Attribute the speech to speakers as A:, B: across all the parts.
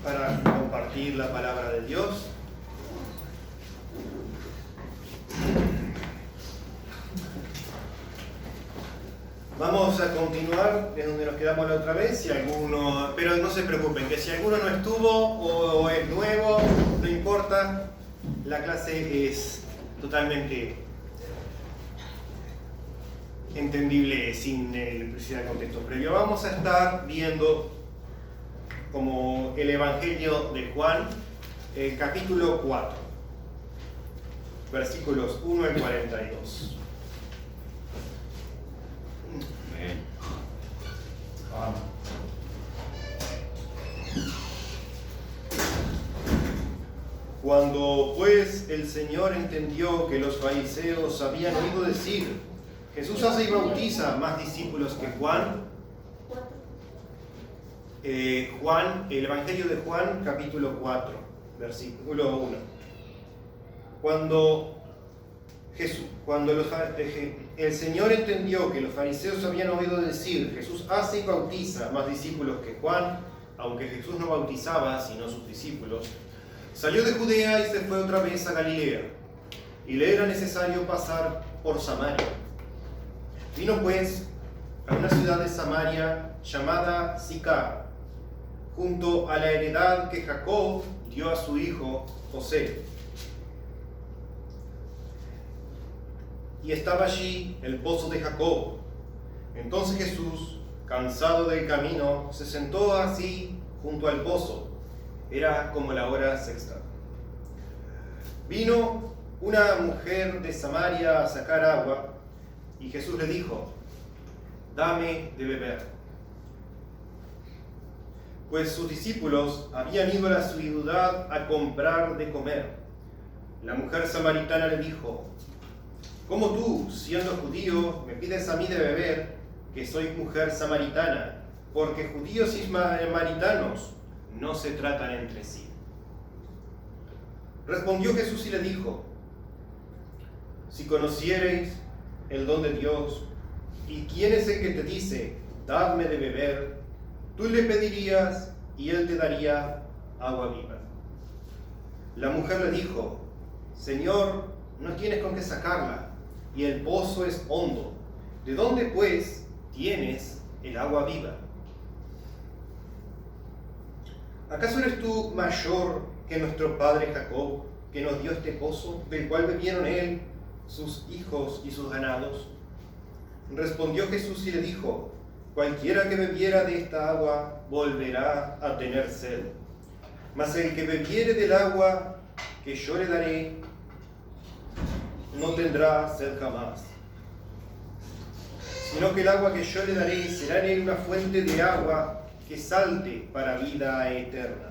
A: para compartir la palabra de Dios. Vamos a continuar desde donde nos quedamos la otra vez, pero no se preocupen, que si alguno no estuvo o es nuevo, no importa, la clase es totalmente entendible sin el contexto previo. Vamos a estar viendo como el Evangelio de Juan, el capítulo 4, versículos 1 al 42. Cuando pues el Señor entendió que los fariseos habían oído decir: Jesús hace y bautiza más discípulos que Juan. El Evangelio de Juan, capítulo 4, versículo 1. Cuando el Señor entendió que los fariseos habían oído decir: Jesús hace y bautiza más discípulos que Juan, aunque Jesús no bautizaba sino sus discípulos, salió de Judea y se fue otra vez a Galilea, y le era necesario pasar por Samaria. Vino pues a una ciudad de Samaria llamada Sicar, junto a la heredad que Jacob dio a su hijo José. Y estaba allí el pozo de Jacob. Entonces Jesús, cansado del camino, se sentó así junto al pozo. Era como la hora sexta. Vino una mujer de Samaria a sacar agua, y Jesús le dijo: dame de beber. Pues sus discípulos habían ido a la ciudad a comprar de comer. La mujer samaritana le dijo: ¿cómo tú, siendo judío, me pides a mí de beber, que soy mujer samaritana? Porque judíos y samaritanos no se tratan entre sí. Respondió Jesús y le dijo: si conociereis el don de Dios, y quién es el que te dice: dadme de beber, tú le pedirías y él te daría agua viva. La mujer le dijo: Señor, no tienes con qué sacarla, y el pozo es hondo. ¿De dónde, pues, tienes el agua viva? ¿Acaso eres tú mayor que nuestro padre Jacob, que nos dio este pozo, del cual bebieron él, sus hijos y sus ganados? Respondió Jesús y le dijo: cualquiera que bebiera de esta agua volverá a tener sed. Mas el que bebiere del agua que yo le daré no tendrá sed jamás, sino que el agua que yo le daré será en él una fuente de agua que salte para vida eterna.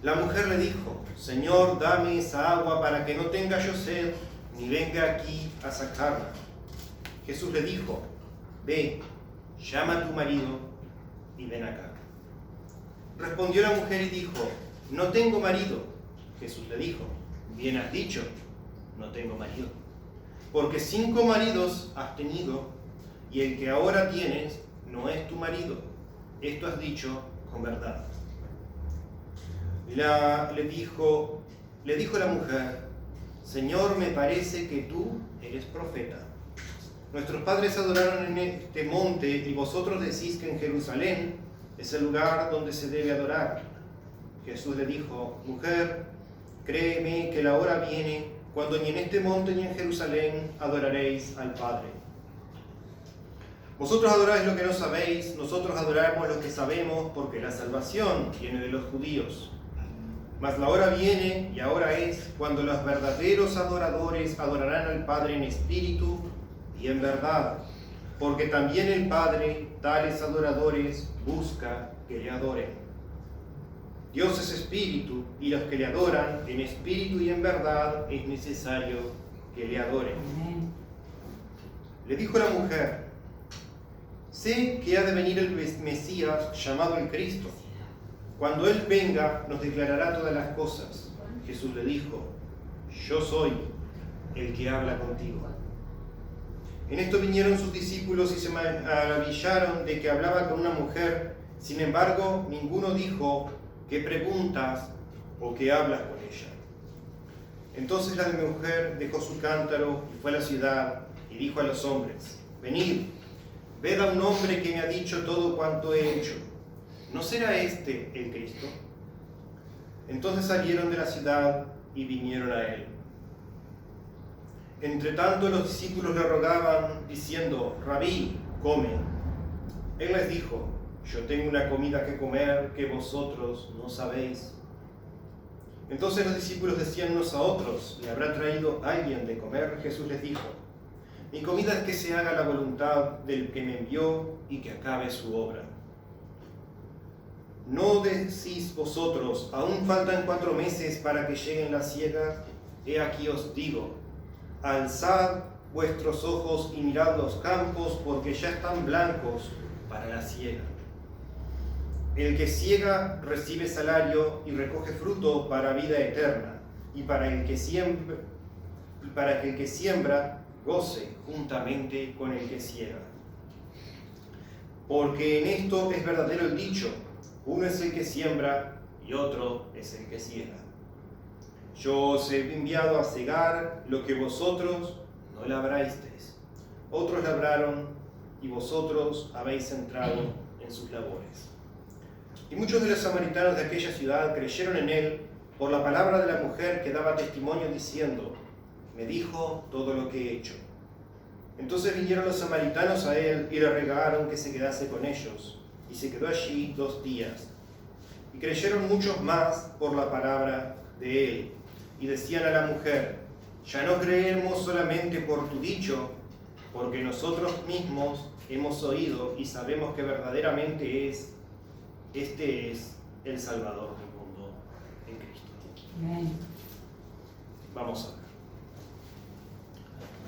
A: La mujer le dijo: Señor, dame esa agua para que no tenga yo sed, ni venga aquí a sacarla. Jesús le dijo: ve, llama a tu marido y ven acá. Respondió la mujer y dijo: no tengo marido. Jesús le dijo: bien has dicho, no tengo marido. Porque 5 maridos has tenido, y el que ahora tienes no es tu marido. Esto has dicho con verdad. Le dijo la mujer: Señor, me parece que tú eres profeta. Nuestros padres adoraron en este monte, y vosotros decís que en Jerusalén es el lugar donde se debe adorar. Jesús le dijo: mujer, créeme que la hora viene cuando ni en este monte ni en Jerusalén adoraréis al Padre. Vosotros adoráis lo que no sabéis, nosotros adoramos lo que sabemos, porque la salvación viene de los judíos. Mas la hora viene, y ahora es, cuando los verdaderos adoradores adorarán al Padre en espíritu y en verdad, porque también el Padre tales adoradores busca que le adoren. Dios es espíritu, y los que le adoran en espíritu y en verdad es necesario que le adoren. Le dijo la mujer: sé que ha de venir el Mesías, llamado el Cristo. Cuando Él venga, nos declarará todas las cosas. Jesús le dijo: yo soy el que habla contigo. En esto vinieron sus discípulos y se maravillaron de que hablaba con una mujer. Sin embargo, ninguno dijo: ¿qué preguntas o qué hablas con ella? Entonces la mujer dejó su cántaro y fue a la ciudad y dijo a los hombres: venid, ved a un hombre que me ha dicho todo cuanto he hecho. ¿No será este el Cristo? Entonces salieron de la ciudad y vinieron a él. Entre tanto los discípulos le rogaban, diciendo: Rabí, come. Él les dijo: yo tengo una comida que comer que vosotros no sabéis. Entonces los discípulos decían unos a otros: ¿le habrá traído alguien de comer? Jesús les dijo: mi comida es que se haga la voluntad del que me envió y que acabe su obra. ¿No decís vosotros: aún faltan 4 meses para que lleguen las ciegas? He aquí os digo: alzad vuestros ojos y mirad los campos, porque ya están blancos para la siega. El que siega recibe salario y recoge fruto para vida eterna, y para que el que siembra goce juntamente con el que siega. Porque en esto es verdadero el dicho: uno es el que siembra y otro es el que siega. Yo os he enviado a segar lo que vosotros no labrasteis. Otros labraron y vosotros habéis entrado en sus labores. Y muchos de los samaritanos de aquella ciudad creyeron en él por la palabra de la mujer que daba testimonio diciendo: me dijo todo lo que he hecho. Entonces vinieron los samaritanos a él y le rogaron que se quedase con ellos, y se quedó allí 2 días. Y creyeron muchos más por la palabra de él, y decían a la mujer: ya no creemos solamente por tu dicho, porque nosotros mismos hemos oído y sabemos que verdaderamente este es el Salvador del mundo en Cristo.
B: Amén.
A: Vamos a ver.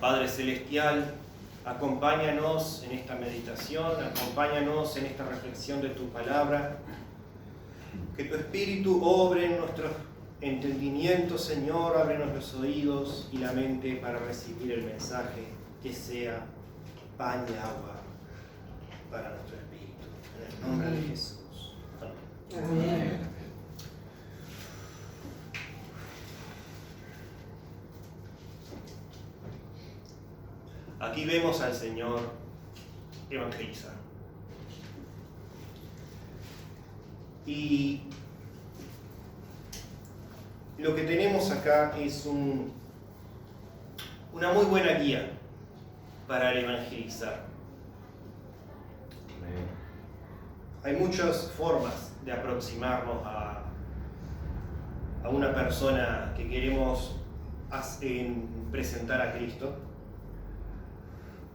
A: Padre Celestial, acompáñanos en esta meditación, acompáñanos en esta reflexión de tu palabra. Que tu Espíritu obre en nuestros entendimientos, Señor, ábrenos los oídos y la mente para recibir el mensaje, que sea pan y agua para nuestro espíritu. En el nombre de Jesús.
B: Amén.
A: Aquí vemos al Señor evangelizar. Y lo que tenemos acá es una muy buena guía para el evangelizar. Hay muchas formas de aproximarnos a una persona que queremos presentar a Cristo,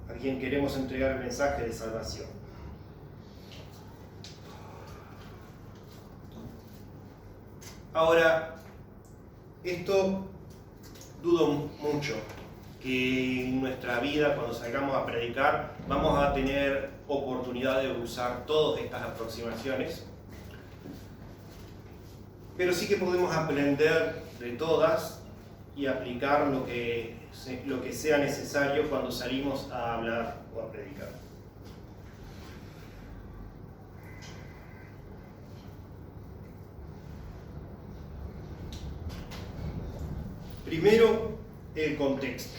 A: a quien queremos entregar el mensaje de salvación. Ahora, esto dudo mucho que en nuestra vida, cuando salgamos a predicar, vamos a tener oportunidad de usar todas estas aproximaciones, pero sí que podemos aprender de todas y aplicar lo que sea necesario cuando salimos a hablar o a predicar. Primero, el contexto.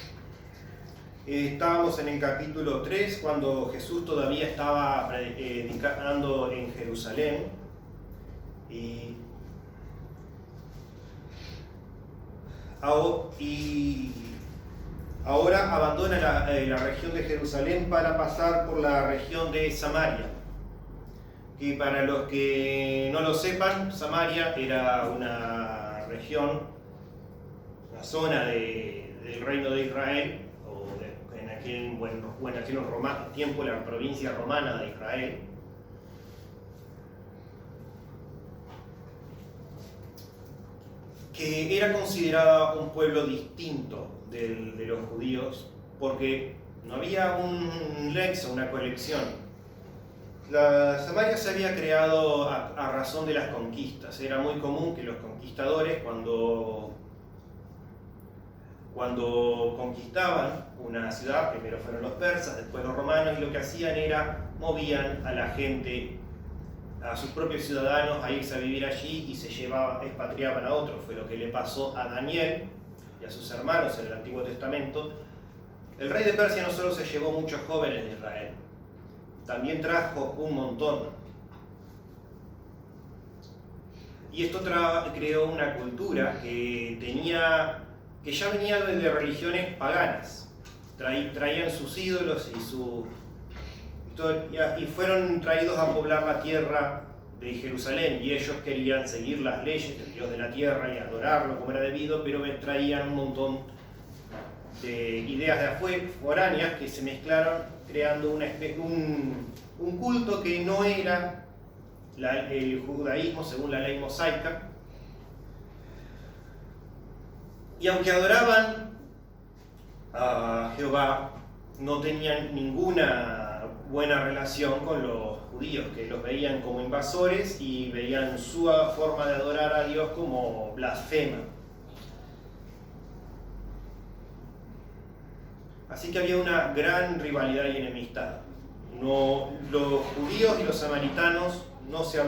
A: Estábamos en el capítulo 3, cuando Jesús todavía estaba predicando en Jerusalén. Y ahora abandona la región de Jerusalén para pasar por la región de Samaria. Que para los que no lo sepan, Samaria era una región, una zona del reino de Israel, en aquel tiempo la provincia romana de Israel, que era considerada un pueblo distinto de los judíos, porque no había un nexo, una conexión. La Samaria se había creado a razón de las conquistas. Era muy común que los conquistadores, cuando Cuando conquistaban una ciudad, primero fueron los persas, después los romanos, y lo que hacían era movían a la gente, a sus propios ciudadanos, a irse a vivir allí y se expatriaban a otros. Fue lo que le pasó a Daniel y a sus hermanos en el Antiguo Testamento. El rey de Persia no solo se llevó muchos jóvenes de Israel, también trajo un montón. Y esto creó una cultura que ya venía de religiones paganas. Traían sus ídolos y fueron traídos a poblar la tierra de Jerusalén, y ellos querían seguir las leyes del Dios de la tierra y adorarlo como era debido, pero traían un montón de ideas de foráneas que se mezclaron, creando un culto que no era el judaísmo según la ley mosaica. Y aunque adoraban a Jehová, no tenían ninguna buena relación con los judíos, que los veían como invasores y veían su forma de adorar a Dios como blasfema. Así que había una gran rivalidad y enemistad. Los judíos y los samaritanos no se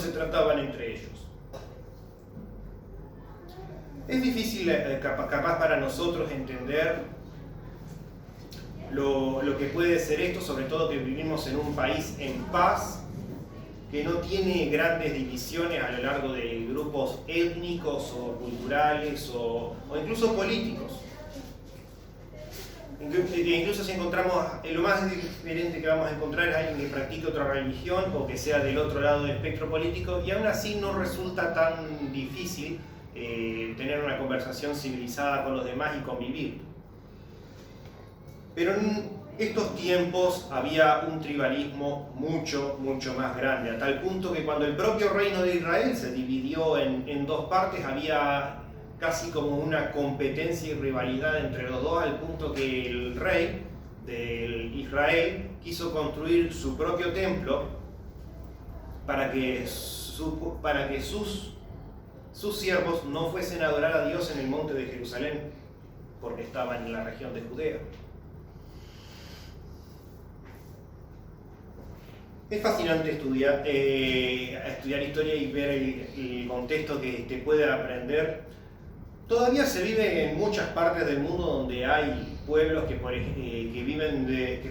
A: trataban entre ellos. Es difícil, capaz para nosotros, entender lo que puede ser esto, sobre todo que vivimos en un país en paz, que no tiene grandes divisiones a lo largo de grupos étnicos o culturales o incluso políticos. Incluso si encontramos, lo más diferente que vamos a encontrar es alguien que practique otra religión o que sea del otro lado del espectro político, y aún así no resulta tan difícil tener una conversación civilizada con los demás y convivir. Pero en estos tiempos había un tribalismo mucho más grande, a tal punto que cuando el propio reino de Israel se dividió en dos partes, había casi como una competencia y rivalidad entre los dos, al punto que el rey de Israel quiso construir su propio templo para que sus siervos no fuesen a adorar a Dios en el monte de Jerusalén, porque estaban en la región de Judea. Es fascinante estudiar historia y ver el contexto que te puede aprender. Todavía se vive en muchas partes del mundo donde hay pueblos que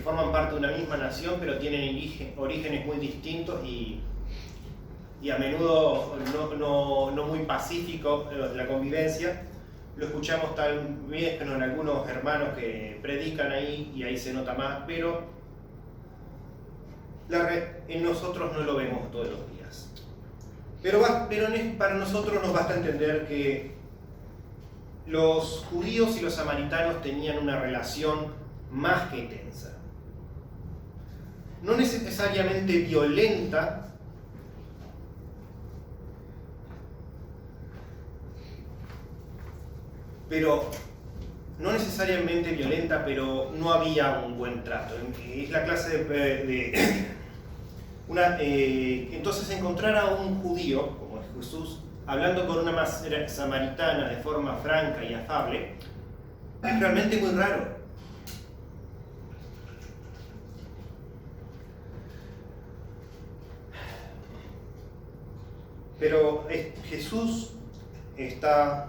A: forman parte de una misma nación, pero tienen orígenes muy distintos y a menudo no muy pacífico la convivencia. Lo escuchamos tal vez con algunos hermanos que predican ahí y ahí se nota más, pero en nosotros no lo vemos todos los días. Pero para nosotros nos basta entender que los judíos y los samaritanos tenían una relación más que tensa. No necesariamente violenta, pero no había un buen trato. Es la clase entonces encontrar a un judío como es Jesús hablando con una samaritana de forma franca y afable es realmente muy raro. Pero Jesús está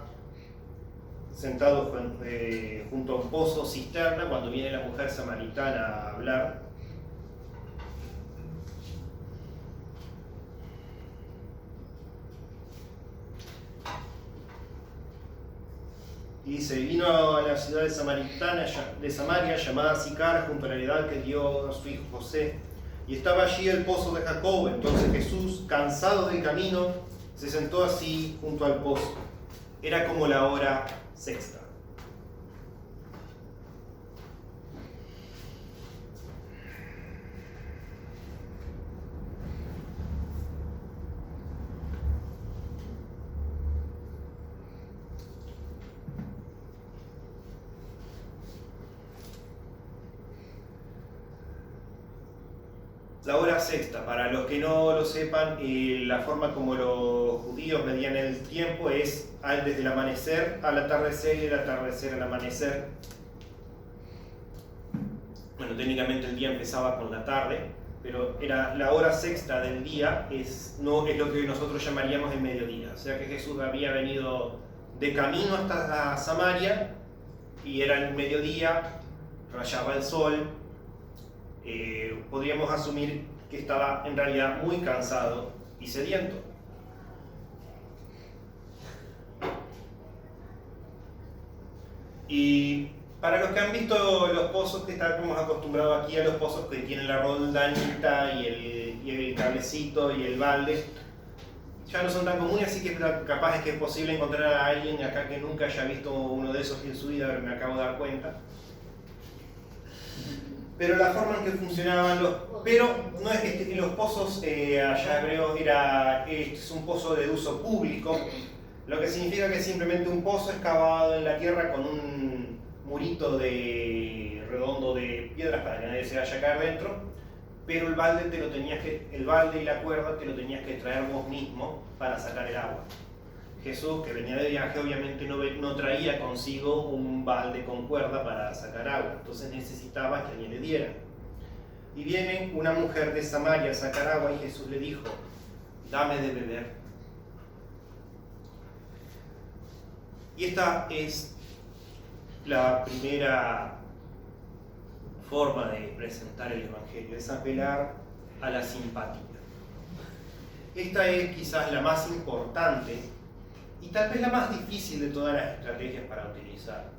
A: sentado junto a un pozo cisterna cuando viene la mujer samaritana a hablar. Y dice, vino a la ciudad de Samaria llamada Sicar, junto a la heredad que dio a su hijo José. Y estaba allí el pozo de Jacob. Entonces Jesús, cansado del camino, se sentó así junto al pozo. Era como la hora sexta. La hora sexta, para los que no lo sepan, la forma como los judíos medían el tiempo es desde el amanecer al atardecer y del atardecer al amanecer. Bueno, técnicamente el día empezaba con la tarde, pero era la hora sexta del día, es lo que nosotros llamaríamos el mediodía. O sea que Jesús había venido de camino hasta Samaria y era el mediodía, rayaba el sol. Podríamos asumir que estaba en realidad muy cansado y sediento. Y para los que han visto los pozos, que estamos acostumbrados aquí a los pozos que tienen la roldanita y el cablecito y el balde, ya no son tan comunes, así que capaz es que es posible encontrar a alguien acá que nunca haya visto uno de esos en su vida, me acabo de dar cuenta. Pero la forma en que funcionaban pero no es que los pozos allá hebreos es un pozo de uso público, lo que significa que es simplemente un pozo excavado en la tierra con un murito redondo de piedras para que nadie se vaya a caer dentro, pero el balde y la cuerda te lo tenías que traer vos mismo para sacar el agua. Jesús, que venía de viaje, obviamente no traía consigo un balde con cuerda para sacar agua, entonces necesitaba que alguien le diera. Y viene una mujer de Samaria a sacar agua y Jesús le dijo: dame de beber. Y esta es la primera forma de presentar el Evangelio, es apelar a la simpatía. Esta es quizás la más importante y tal vez la más difícil de todas las estrategias para utilizar.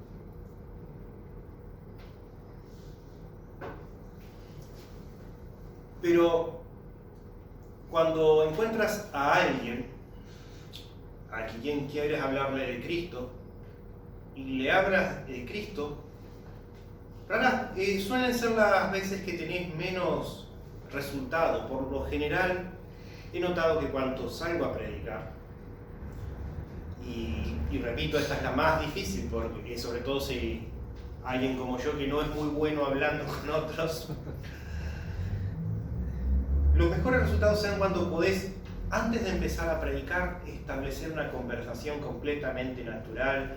A: Pero cuando encuentras a alguien a quien quieres hablarle de Cristo y le hablas de Cristo, suelen ser las veces que tenés menos resultado. Por lo general he notado que cuando salgo a predicar, y repito, esta es la más difícil, porque sobre todo si alguien como yo que no es muy bueno hablando con otros, los mejores resultados sean cuando podés, antes de empezar a predicar, establecer una conversación completamente natural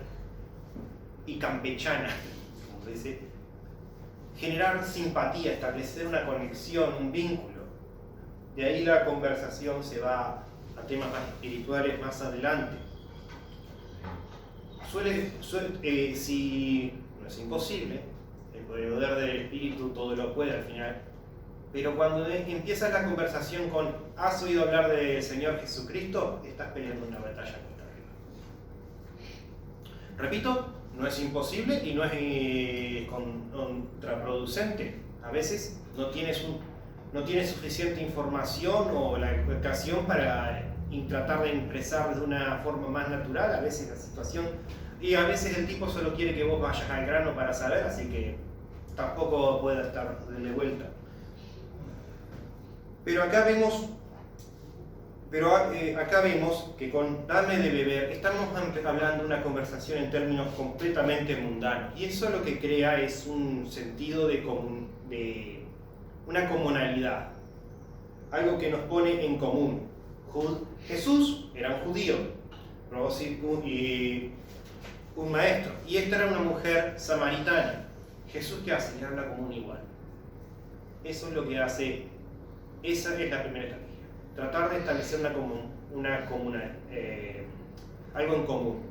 A: y campechana, como se dice, generar simpatía, establecer una conexión, un vínculo. De ahí la conversación se va a temas más espirituales más adelante. Si no es imposible, el poder del Espíritu todo lo puede al final, pero cuando empieza la conversación con ¿has oído hablar del Señor Jesucristo?, estás peleando una batalla contra arriba. Repito, no es imposible y no es contraproducente. A veces no tienes suficiente información o la ocasión para tratar de expresar de una forma más natural a veces la situación, y a veces el tipo solo quiere que vos vayas al grano para saber, así que tampoco puede estar de vuelta. Pero acá vemos que con dame de beber estamos hablando de una conversación en términos completamente mundanos, y eso lo que crea es un sentido de una comunalidad, algo que nos pone en común. Jesús era un judío y un maestro, y esta era una mujer samaritana. Jesús, ¿qué hace? Le habla como un igual. Eso es lo que hace, esa es la primera estrategia, tratar de establecer algo en común.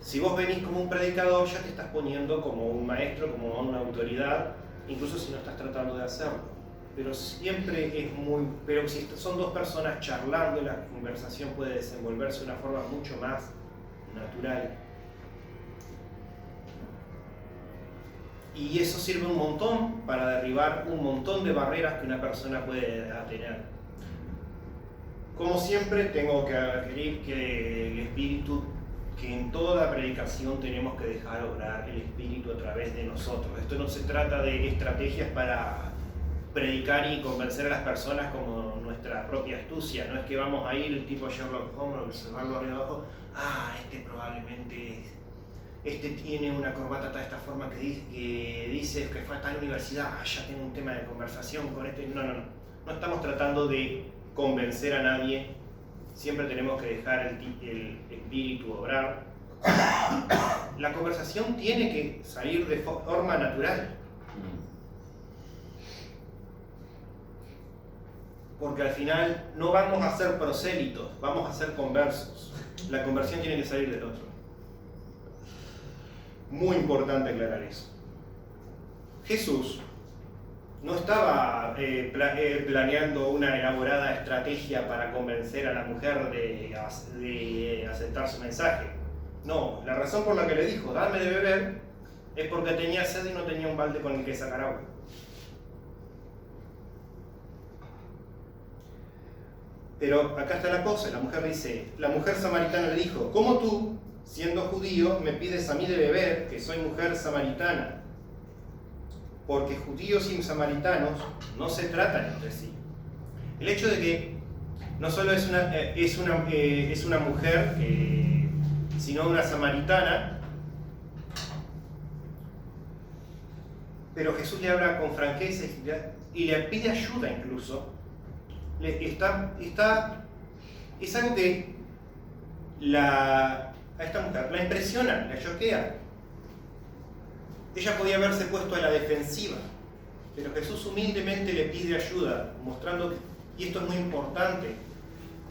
A: Si vos venís como un predicador, ya te estás poniendo como un maestro, como una autoridad, incluso si no estás tratando de hacerlo. Pero pero si son dos personas charlando, la conversación puede desenvolverse de una forma mucho más natural. Y eso sirve un montón para derribar un montón de barreras que una persona puede tener. Como siempre, tengo que adquirir que el Espíritu, que en toda predicación tenemos que dejar obrar el Espíritu a través de nosotros. Esto no se trata de estrategias para predicar y convencer a las personas como nuestra propia astucia. No es que vamos a ir el tipo Sherlock Holmes, observarlo arriba abajo, este probablemente este tiene una corbata de esta forma que dice que fue a tal universidad, ya tengo un tema de conversación con este. No estamos tratando de convencer a nadie, siempre tenemos que dejar el espíritu obrar. La conversación tiene que salir de forma natural. Porque al final no vamos a ser prosélitos, vamos a ser conversos. La conversión tiene que salir del otro. Muy importante aclarar eso. Jesús no estaba planeando una elaborada estrategia para convencer a la mujer de aceptar su mensaje. No, la razón por la que le dijo, dame de beber, es porque tenía sed y no tenía un balde con el que sacar agua. Pero acá está la cosa, la mujer samaritana le dijo, ¿cómo tú, siendo judío, me pides a mí de beber, que soy mujer samaritana? Porque judíos y samaritanos no se tratan entre sí. El hecho de que no solo es una mujer, sino una samaritana, pero Jesús le habla con franqueza y le pide ayuda incluso. Es algo que a esta mujer la impresiona, la choquea. Ella podía haberse puesto a la defensiva, pero Jesús humildemente le pide ayuda, mostrando que, y esto es muy importante,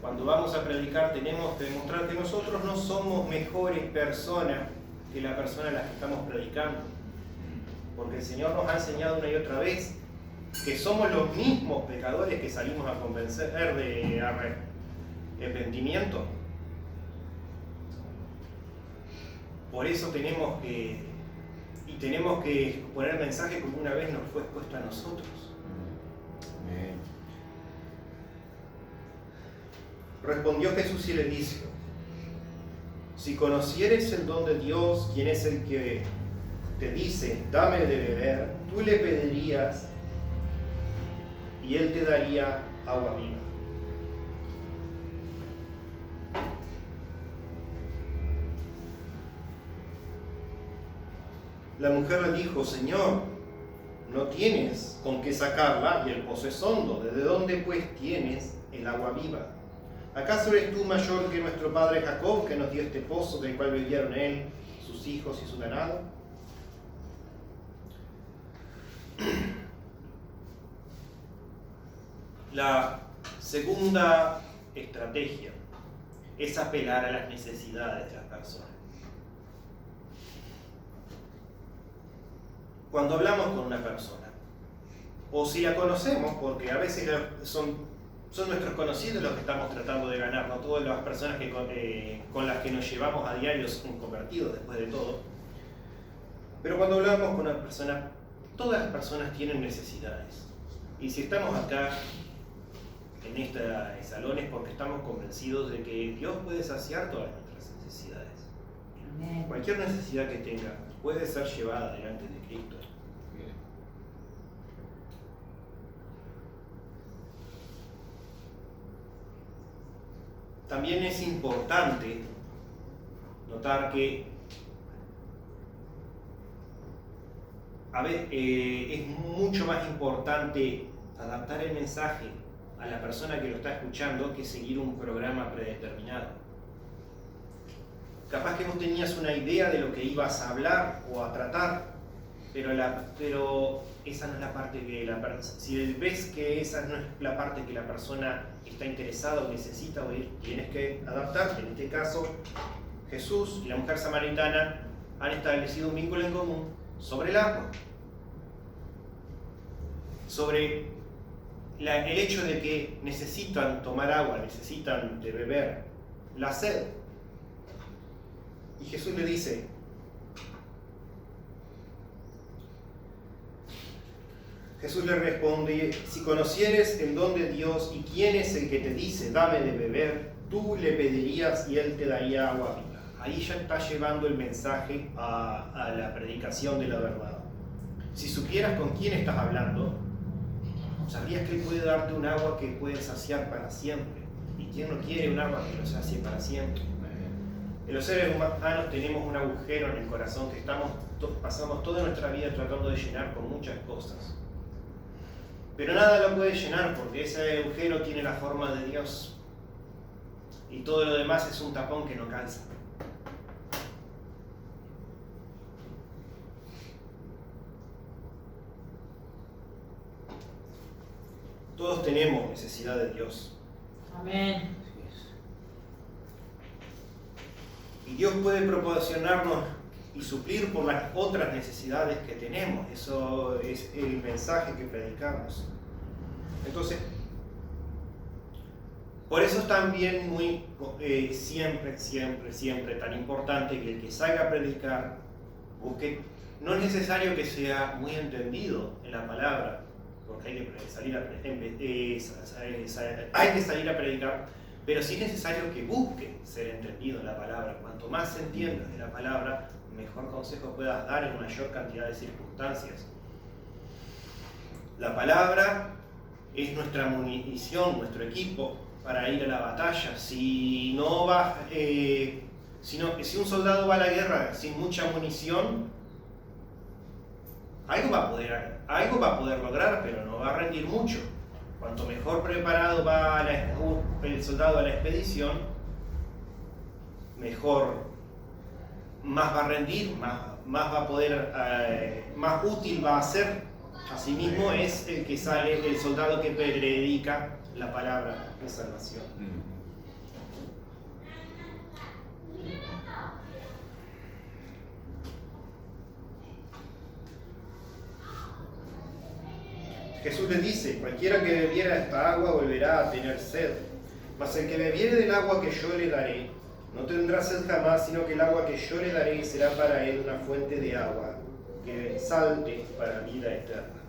A: cuando vamos a predicar tenemos que demostrar que nosotros no somos mejores personas que la persona a la que estamos predicando, porque el Señor nos ha enseñado una y otra vez que somos los mismos pecadores que salimos a convencer de arrepentimiento. Por eso tenemos que poner el mensaje como una vez nos fue expuesto a nosotros. Respondió Jesús y le dijo, si conocieres el don de Dios, quien es el que te dice, dame de beber, tú le pedirías y él te daría agua viva. La mujer le dijo, Señor, no tienes con qué sacarla y el pozo es hondo. ¿Desde dónde pues tienes el agua viva? ¿Acaso eres tú mayor que nuestro padre Jacob, que nos dio este pozo del cual bebieron él, sus hijos y su ganado? La segunda estrategia es apelar a las necesidades de las personas. Cuando hablamos con una persona, o si la conocemos, porque a veces son nuestros conocidos los que estamos tratando de ganar, no todas las personas con las que nos llevamos a diario son convertidos después de todo. Pero cuando hablamos con una persona, todas las personas tienen necesidades. Y si estamos acá en este salón es porque estamos convencidos de que Dios puede saciar todas nuestras necesidades. Amén. Cualquier necesidad que tenga puede ser llevada delante de Cristo. También es importante notar que es mucho más importante adaptar el mensaje a la persona que lo está escuchando que seguir un programa predeterminado. Capaz que vos tenías una idea de lo que ibas a hablar o a tratar, pero esa no es la parte que si ves que esa no es la parte que la persona está interesada o necesita oír, tienes que adaptarte. En este caso, Jesús y la mujer samaritana han establecido un vínculo en común sobre el agua, sobre el hecho de que necesitan tomar agua, necesitan de beber, la sed. Y Jesús le dice, Jesús le responde, si conocieres el don de Dios y quién es el que te dice, dame de beber, tú le pedirías y él te daría agua viva. Ahí ya está llevando el mensaje a la predicación de la verdad. Si supieras con quién estás hablando, sabrías que él puede darte un agua que puede saciar para siempre. ¿Y quién no quiere un agua que lo sacie para siempre? Los seres humanos tenemos un agujero en el corazón que pasamos toda nuestra vida tratando de llenar con muchas cosas. Pero nada lo puede llenar porque ese agujero tiene la forma de Dios. Y todo lo demás es un tapón que no calza. Todos tenemos necesidad de Dios.
B: Amén.
A: Y Dios puede proporcionarnos y suplir por las otras necesidades que tenemos. Eso es el mensaje que predicamos. Entonces, por eso es también siempre tan importante que el que salga a predicar busque. No es necesario que sea muy entendido en la palabra, porque hay que salir a predicar, pero sí es necesario que busque ser entendido en la palabra. Cuanto más entiendas de la palabra, mejor consejo puedas dar en mayor cantidad de circunstancias. La palabra es nuestra munición, nuestro equipo para ir a la batalla. Si un soldado va a la guerra sin mucha munición, algo va a poder lograr, pero no va a rendir mucho. Cuanto mejor preparado va el soldado a la expedición, más va a rendir, más va a poder, más útil va a ser. Asimismo es el que sale, el soldado que predica la palabra de salvación. Jesús le dice: cualquiera que bebiera esta agua volverá a tener sed, mas el que bebiere del agua que yo le daré no tendrá sed jamás, sino que el agua que yo le daré será para él una fuente de agua que salte para vida eterna.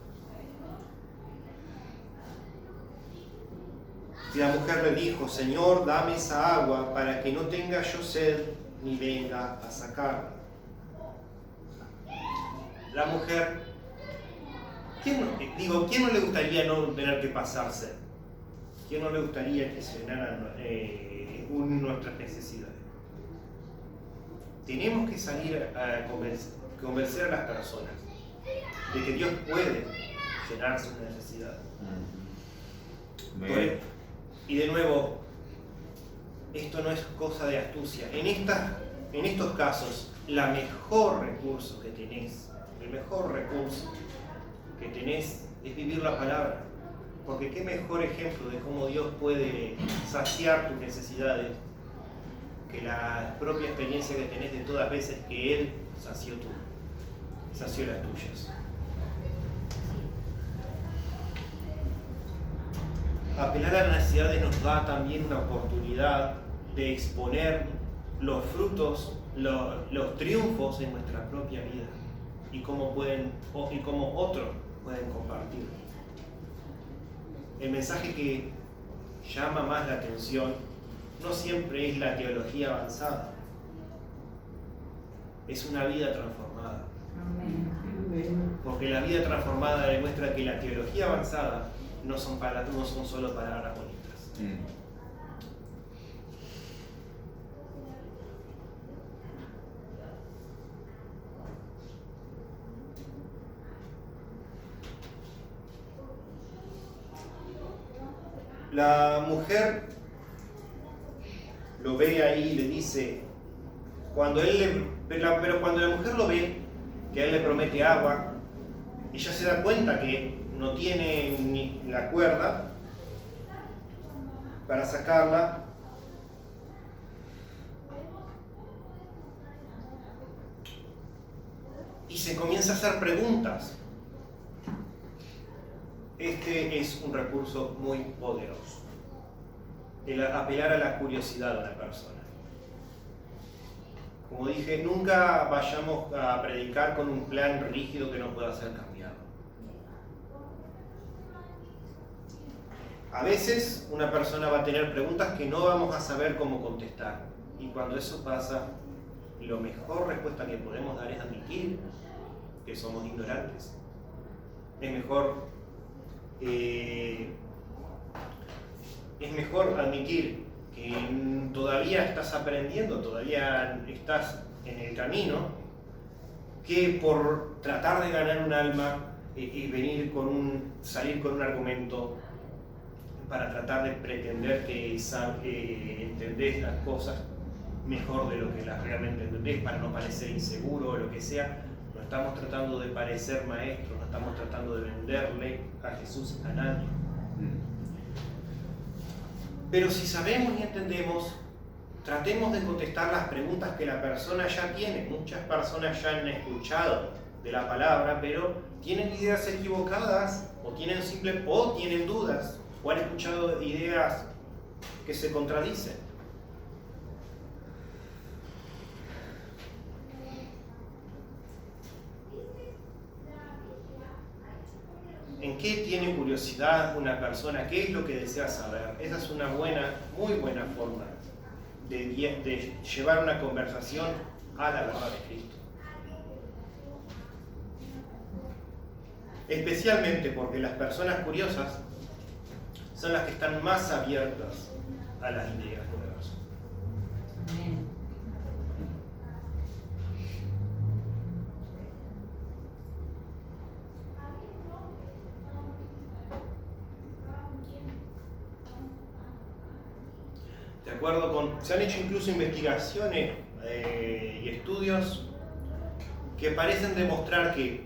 A: Y la mujer le dijo: Señor, dame esa agua para que no tenga yo sed ni venga a sacarla. La mujer, ¿quién no le gustaría no tener que pasar sed? ¿Quién no le gustaría que se llenaran nuestras necesidades? Tenemos que salir a convencer a las personas de que Dios puede llenar sus necesidades. Y de nuevo, esto no es cosa de astucia. En estos casos, el mejor recurso que tenés es vivir la palabra. Porque qué mejor ejemplo de cómo Dios puede saciar tus necesidades que la propia experiencia que tenés de todas veces que Él sació las tuyas. Apelar a las necesidades nos da también una oportunidad de exponer los frutos, los triunfos en nuestra propia vida y cómo otros pueden compartir. El mensaje que llama más la atención no siempre es la teología avanzada, es una vida transformada.
B: Amén.
A: Porque la vida transformada demuestra que la teología avanzada no son solo palabras bonitas. La mujer lo ve ahí y le dice, pero cuando la mujer lo ve, que él le promete agua, ella se da cuenta que no tiene ni la cuerda para sacarla. Y se comienza a hacer preguntas. Este es un recurso muy poderoso, el apelar a la curiosidad de una persona. Como dije, nunca vayamos a predicar con un plan rígido que no pueda ser cambiado. A veces una persona va a tener preguntas que no vamos a saber cómo contestar. Y cuando eso pasa, la mejor respuesta que podemos dar es admitir que somos ignorantes. Es mejor admitir que todavía estás aprendiendo, todavía estás en el camino, que por tratar de ganar un alma y salir con un argumento para tratar de pretender que entendés las cosas mejor de lo que las realmente entendés, para no parecer inseguro o lo que sea. No estamos tratando de parecer maestros, no estamos tratando de venderle a Jesús a nadie. Pero si sabemos y entendemos, tratemos de contestar las preguntas que la persona ya tiene. Muchas personas ya han escuchado de la palabra, pero tienen ideas equivocadas, o tienen dudas, o han escuchado ideas que se contradicen. ¿En qué tiene curiosidad una persona? ¿Qué es lo que desea saber? Esa es una muy buena forma de llevar una conversación a la verdad de Cristo. Especialmente porque las personas curiosas son las que están más abiertas a las ideas nuevas.
B: Amén.
A: Se han hecho incluso investigaciones y estudios que parecen demostrar que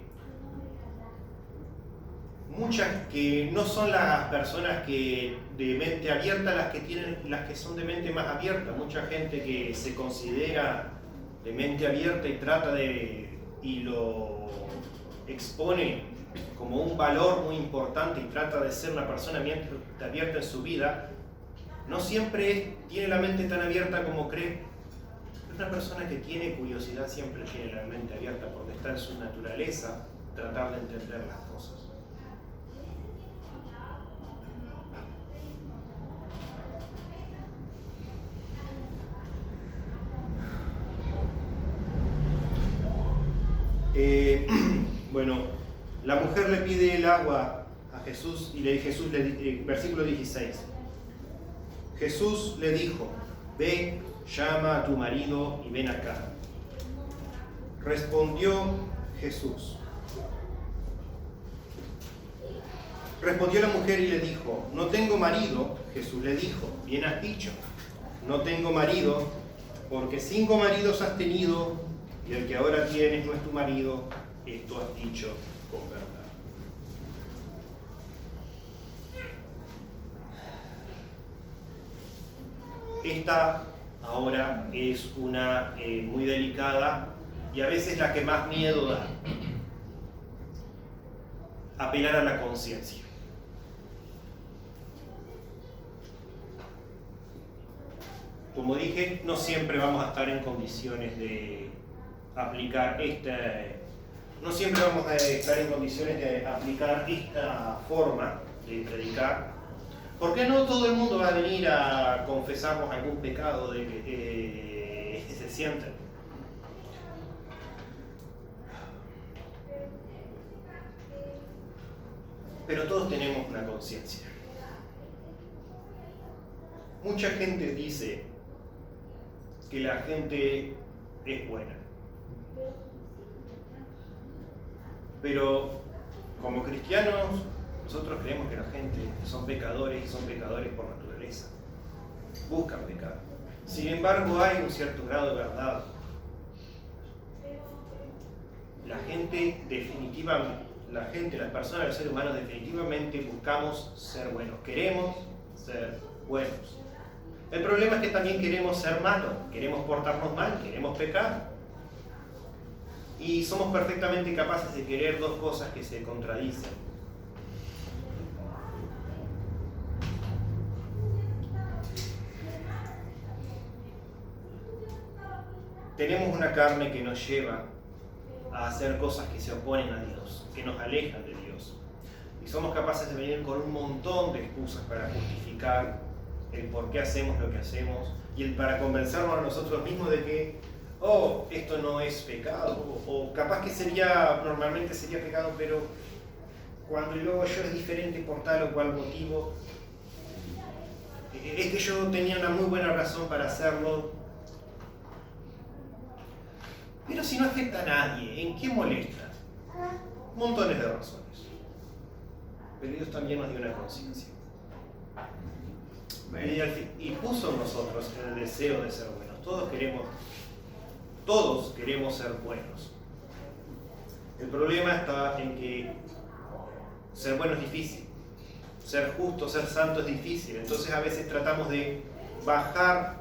A: no son las personas de mente abierta las que son de mente más abierta. Mucha gente que se considera de mente abierta y lo expone como un valor muy importante y trata de ser una persona abierta en su vida, no siempre tiene la mente tan abierta como cree. Una persona que tiene curiosidad siempre tiene la mente abierta porque está en su naturaleza tratar de entender las cosas. Bueno, la mujer le pide el agua a Jesús y versículo 16. Jesús le dijo: ve, llama a tu marido y ven acá. Respondió la mujer y le dijo: no tengo marido. Jesús le dijo: bien has dicho, no tengo marido, porque 5 maridos has tenido y el que ahora tienes no es tu marido. Esto has dicho con verdad. Esta ahora es una muy delicada y a veces la que más miedo da. Apelar a la conciencia. Como dije, no siempre vamos a estar en condiciones de aplicar no siempre vamos a estar en condiciones de aplicar esta forma de predicar, porque no todo el mundo va a venir a confesarnos algún pecado de que se sienten. Pero todos tenemos una conciencia. Mucha gente dice que la gente es buena. Pero como cristianos, nosotros creemos que la gente son pecadores y son pecadores por naturaleza. Buscan pecar. Sin embargo, hay un cierto grado de verdad. Las personas, los seres humanos definitivamente buscamos ser buenos. Queremos ser buenos. El problema es que también queremos ser malos, queremos portarnos mal, queremos pecar. Y somos perfectamente capaces de querer dos cosas que se contradicen. Tenemos una carne que nos lleva a hacer cosas que se oponen a Dios, que nos alejan de Dios. Y somos capaces de venir con un montón de excusas para justificar el por qué hacemos lo que hacemos y para convencernos a nosotros mismos de que esto no es pecado, o capaz que normalmente sería pecado, pero cuando luego yo es diferente por tal o cual motivo, es que yo tenía una muy buena razón para hacerlo. Pero si no afecta a nadie, ¿en qué molesta? Montones de razones. Pero Dios también nos dio una conciencia. Y puso en nosotros el deseo de ser buenos. Todos queremos ser buenos. El problema está en que ser bueno es difícil. Ser justo, ser santo es difícil. Entonces a veces tratamos de bajar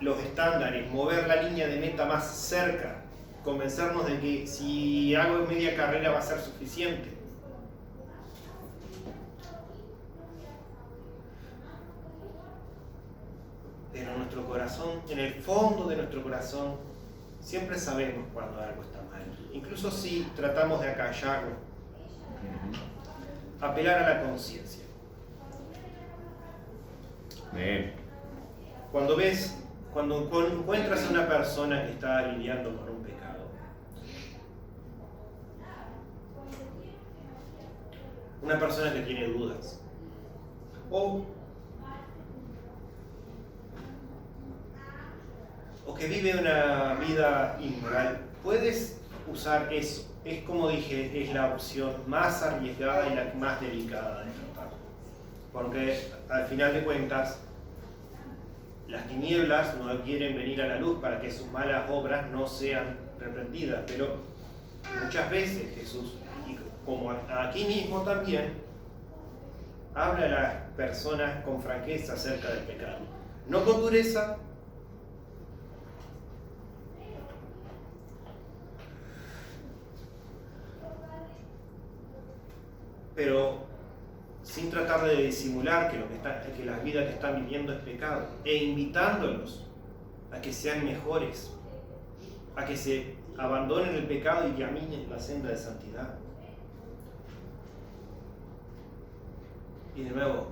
A: los estándares, mover la línea de meta más cerca, convencernos de que si hago media carrera va a ser suficiente. Pero en nuestro corazón, en el fondo de nuestro corazón, siempre sabemos cuando algo está mal. Incluso si tratamos de acallarlo. Apelar a la conciencia. Cuando encuentras a una persona que está lidiando con un pecado, una persona que tiene dudas, o que vive una vida inmoral, puedes usar eso. Es como dije, es la opción más arriesgada y la más delicada de tratar. Porque al final de cuentas, las tinieblas no quieren venir a la luz para que sus malas obras no sean reprendidas. Pero muchas veces Jesús, como aquí mismo también, habla a las personas con franqueza acerca del pecado. No con dureza, pero sin tratar de disimular que la vida que están viviendo es pecado, e invitándolos a que sean mejores, a que se abandonen el pecado y caminen la senda de santidad. Y de nuevo,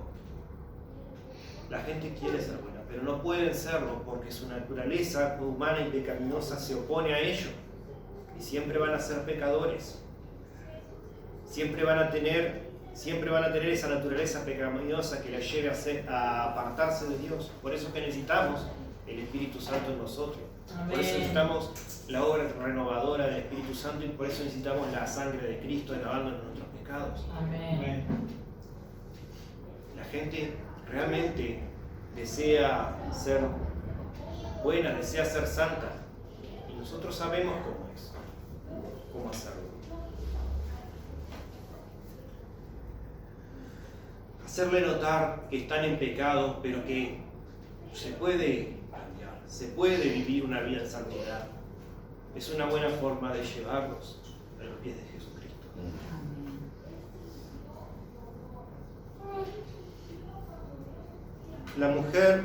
A: la gente quiere ser buena, pero no pueden serlo porque su naturaleza humana y pecaminosa se opone a ello, y siempre van a ser pecadores. Siempre van a tener esa naturaleza pecaminosa que les lleve a apartarse de Dios. Por eso es que necesitamos el Espíritu Santo en nosotros. Amén. Por eso necesitamos la obra renovadora del Espíritu Santo y por eso necesitamos la sangre de Cristo lavándonos nuestros pecados.
B: Amén.
A: La gente realmente desea ser buena, desea ser santa. Y nosotros sabemos cómo hacerlo. Hacerle notar que están en pecado, pero que se puede cambiar, se puede vivir una vida en santidad. Es una buena forma de llevarlos a los pies de Jesucristo.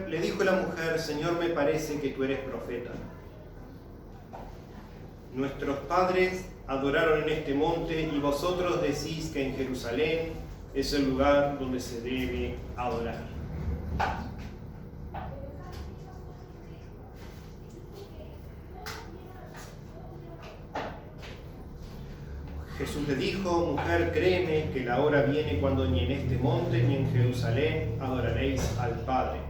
A: Le dijo la mujer, Señor, me parece que tú eres profeta. Nuestros padres adoraron en este monte y vosotros decís que en Jerusalén es el lugar donde se debe adorar. Jesús le dijo, mujer, créeme que la hora viene cuando ni en este monte ni en Jerusalén adoraréis al Padre.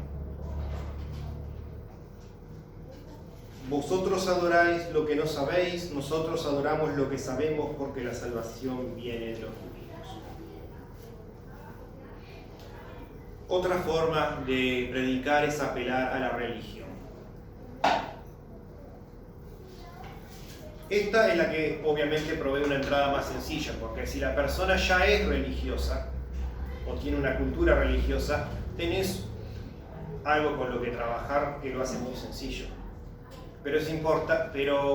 A: Vosotros adoráis lo que no sabéis, nosotros adoramos lo que sabemos porque la salvación viene de los judíos. Otra forma de predicar es apelar a la religión. Esta es la que obviamente provee una entrada más sencilla, porque si la persona ya es religiosa o tiene una cultura religiosa, tenés algo con lo que trabajar que lo hace muy sencillo. Pero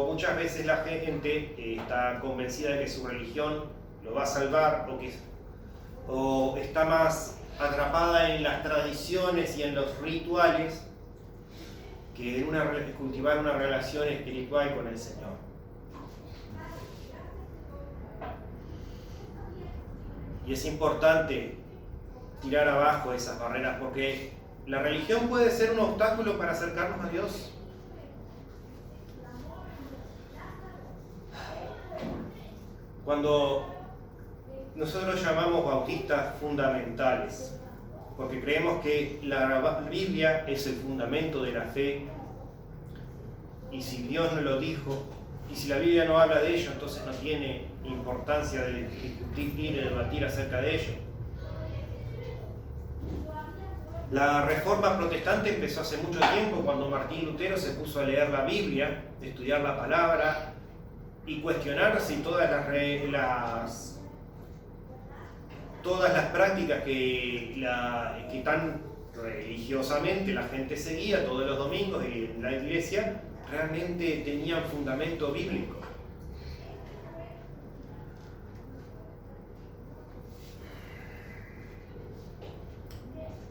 A: muchas veces la gente está convencida de que su religión lo va a salvar o está más atrapada en las tradiciones y en los rituales que en cultivar una relación espiritual con el Señor. Y es importante tirar abajo esas barreras porque la religión puede ser un obstáculo para acercarnos a Dios. Cuando nosotros llamamos bautistas fundamentales, porque creemos que la Biblia es el fundamento de la fe, y si Dios no lo dijo, y si la Biblia no habla de ello, entonces no tiene importancia de discutir y debatir acerca de ello. La Reforma Protestante empezó hace mucho tiempo, cuando Martín Lutero se puso a leer la Biblia, estudiar la palabra y cuestionar si todas las prácticas que tan religiosamente la gente seguía todos los domingos en la iglesia realmente tenían fundamento bíblico.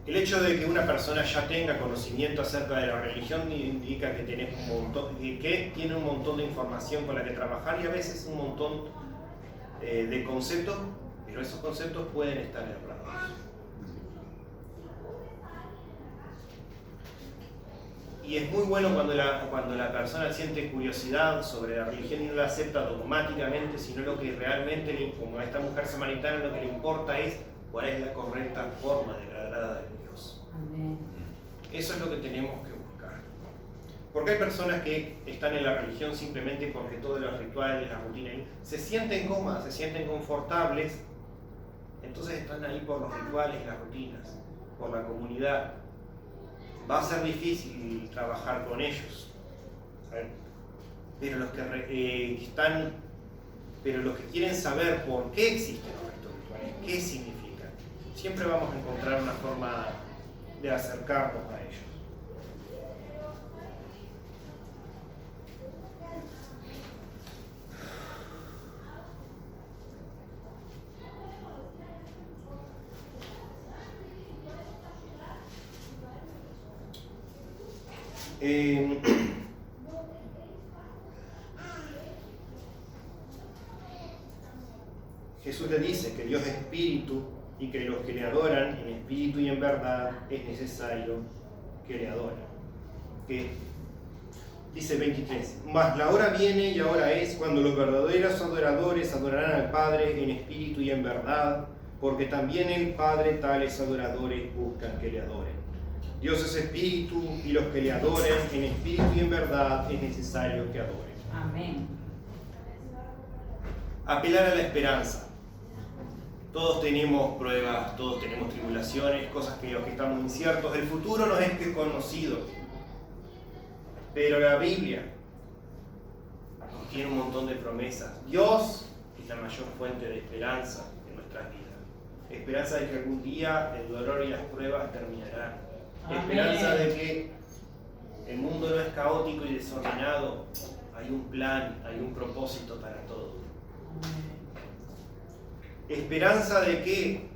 A: El hecho de que una persona ya tenga conocimiento acerca de la religión indica que tiene un montón de información con la que trabajar, y a veces un montón de conceptos, pero esos conceptos pueden estar errados. Y es muy bueno cuando la persona siente curiosidad sobre la religión y no la acepta dogmáticamente, sino lo que realmente, como a esta mujer samaritana, lo que le importa es cuál es la correcta forma de agradar a Dios.
B: Amén.
A: Eso es lo que tenemos que buscar. Porque hay personas que están en la religión simplemente porque todos los rituales, las rutinas, se sienten cómodas, se sienten confortables, entonces están ahí por los rituales, las rutinas, por la comunidad. Va a ser difícil trabajar con ellos, ¿saben? Pero los que quieren saber por qué existen los ritos rituales, qué significan, siempre vamos a encontrar una forma de acercarnos a ellos. Jesús le dice que Dios es espíritu y que los que le adoran en espíritu y en verdad es necesario que le adoren. Dice 23, mas la hora viene y ahora es cuando los verdaderos adoradores adorarán al Padre en espíritu y en verdad, porque también el Padre tales adoradores buscan que le adoren. Dios es espíritu y los que le adoren en espíritu y en verdad es necesario que adoren.
B: Amén.
A: Apelar a la esperanza. Todos tenemos pruebas, todos tenemos tribulaciones, cosas que estamos inciertos. El futuro no es conocido, pero la Biblia nos tiene un montón de promesas. Dios es la mayor fuente de esperanza en nuestras vidas. Esperanza de que algún día el dolor y las pruebas terminarán.
B: Amén.
A: Esperanza de que el mundo no es caótico y desordenado. Hay un plan, hay un propósito para todo.
B: Amén.
A: Esperanza de que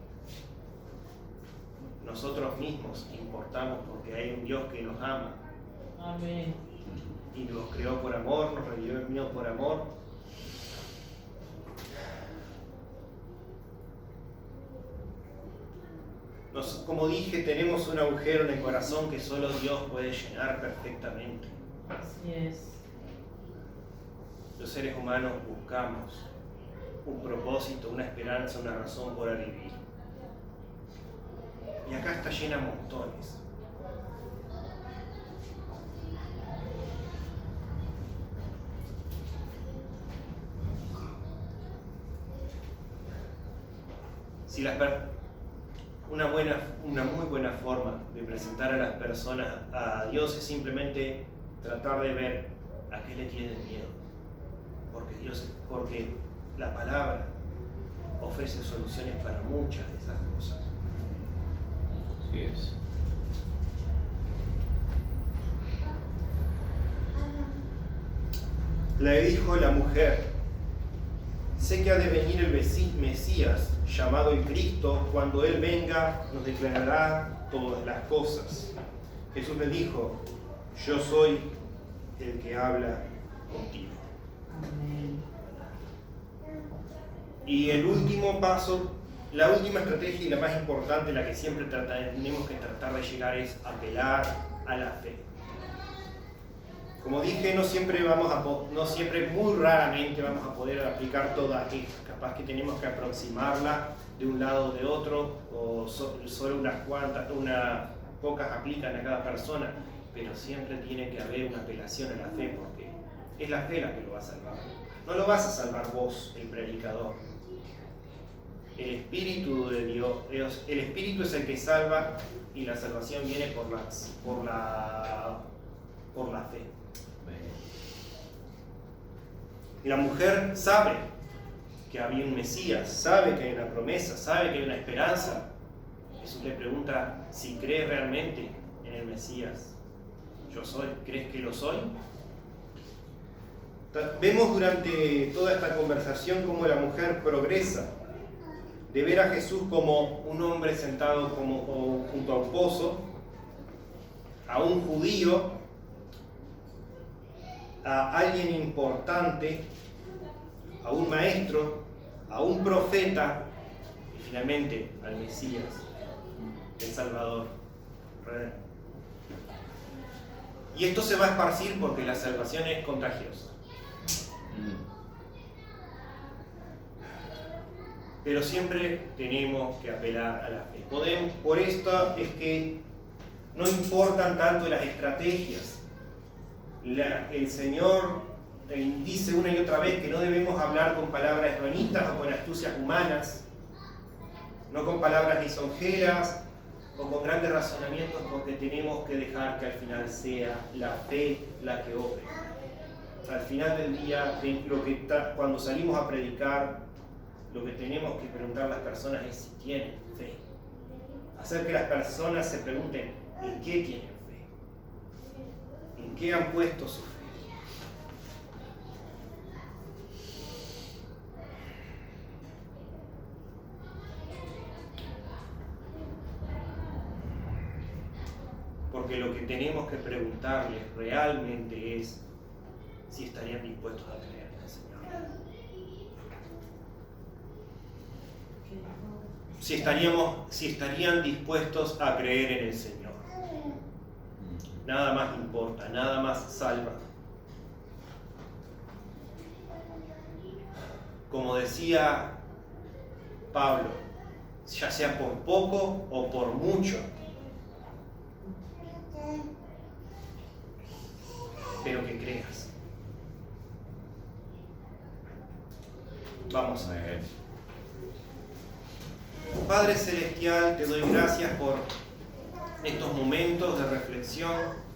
A: nosotros mismos importamos porque hay un Dios que nos ama.
B: Amén.
A: Y nos creó por amor, nos redimió por amor. Como dije, tenemos un agujero en el corazón que solo Dios puede llenar perfectamente.
B: Así es.
A: Los seres humanos buscamos un propósito, una esperanza, una razón por vivir. Y acá está llena montones. Si una muy buena forma de presentar a las personas a Dios es simplemente tratar de ver a qué le tienen miedo. Porque la palabra ofrece soluciones para muchas de esas cosas.
C: Así es.
A: Le dijo la mujer: sé que ha de venir el Mesías, llamado el Cristo. Cuando Él venga, nos declarará todas las cosas. Jesús le dijo: yo soy el que habla contigo.
B: Amén.
A: Y el último paso, la última estrategia y la más importante, la que siempre tenemos que tratar de llegar, es apelar a la fe. Como dije, no siempre, muy raramente vamos a poder aplicar todas estas. Capaz que tenemos que aproximarla de un lado o de otro, o solo unas pocas aplican a cada persona, pero siempre tiene que haber una apelación a la fe, porque es la fe la que lo va a salvar. No lo vas a salvar vos, el predicador. El Espíritu de Dios, el Espíritu es el que salva, y la salvación viene por la fe. Y la mujer sabe que había un Mesías, sabe que hay una promesa, sabe que hay una esperanza. Jesús le pregunta si cree realmente en el Mesías. Yo soy, ¿crees que lo soy? Vemos durante toda esta conversación cómo la mujer progresa de ver a Jesús como un hombre sentado junto a un pozo, a un judío, a alguien importante, a un maestro, a un profeta y finalmente al Mesías, el Salvador. Y esto se va a esparcir porque la salvación es contagiosa. Pero siempre tenemos que apelar a la fe. Por esto es que no importan tanto las estrategias. El Señor dice una y otra vez que no debemos hablar con palabras bonitas o con astucias humanas, no con palabras lisonjeras o con grandes razonamientos, porque tenemos que dejar que al final sea la fe la que obre. Al final del día, cuando salimos a predicar, lo que tenemos que preguntar a las personas es si tienen fe. Hacer que las personas se pregunten en qué tienen fe, en qué han puesto su fe. Porque lo que tenemos que preguntarles realmente es si estarían dispuestos a creer en el Señor. Si estarían dispuestos a creer en el Señor. Nada más importa, nada más salva. Como decía Pablo, ya sea por poco o por mucho, pero que creas. Vamos a ver. Padre Celestial, te doy gracias por estos momentos de reflexión.